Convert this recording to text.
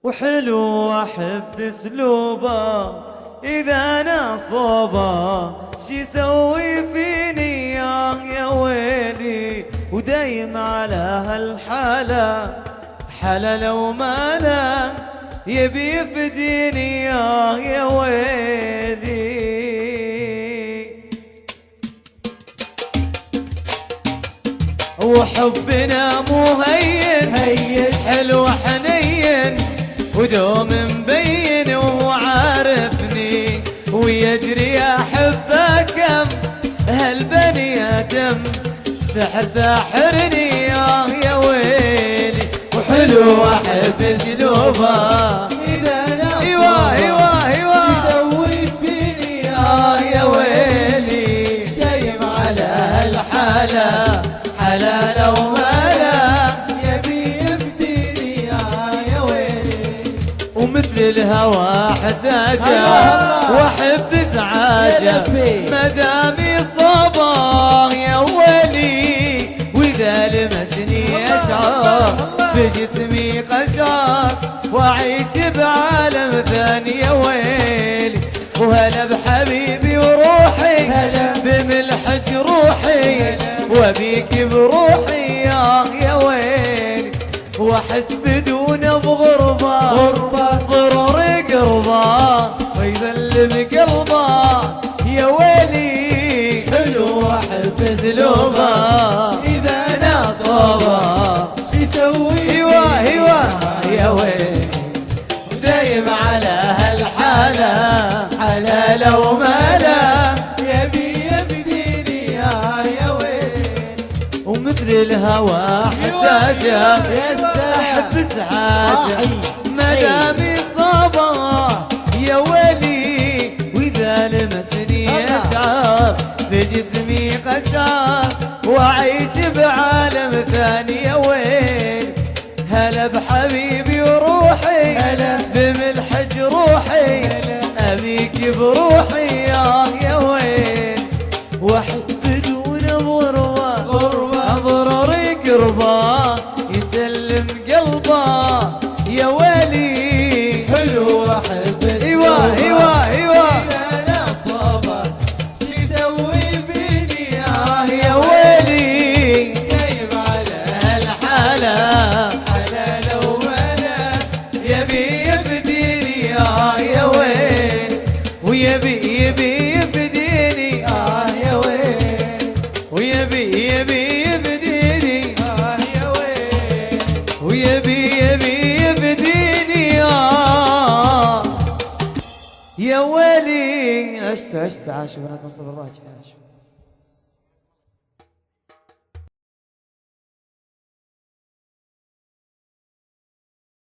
وحلو احب اسلوبه اذا نصبه شي يسوي فيني يا ويلي، ودايم على هالحاله حلا لو ما لا يبي يفديني يا ويلي. وحبنا مو هين حلو حنين ودوم مبين وعارفني، ويدري احبه كم هالبني ادم ساحرني يا ويلي. وحلو احب اسلوبه ايوه تسوي فيني يا ويلي، دايم على هالحاله حلا لو مالا يبي يفديني يا ويلي. ومثل الهوى احتاجه واحب ازعاجه مدامي صباه يا ويلي، واذا لمسني اشعر بجسمي قشعر واعيش بعالم ثاني يا ويلي. وهلا بحبيبي وروحي بملح جروحي وبيك بروحي يا ويلي. واحس بدون بغربه ضروري قربه ويذل بقلبه يا ويلي. حلو احب اسلوبه اذا نصبه شي يسوي ايوه يا ويلي، دايم على هالحاله حلا لو مالا يبي يفديني يا ويلي. ومثل الهوى احتاجه احب ازعاجه مدامي صباه يا ويلي، واذا لمسني اشعر بجسمي قشعر واعيش بعالم ثاني يا ويلي. هلا بحبيبي وروحي بملح جروحي ابيك بروحي يا ويلي. واحس بدون غربه ضروري قربه يسلم قلبه يا ويلي. حلو احب ايوه اذا نصبه شي يسوي فيني يا ويلي، جايب على هالحاله حلا لو ملا يبي يفديني يا ويلي، ويبي يفديني يا ويلي. ويبي يفديني يا ويلي. ويبي يفديني يا ويلي. عشت عاشوا بنات مصر الراجحة عاشوا.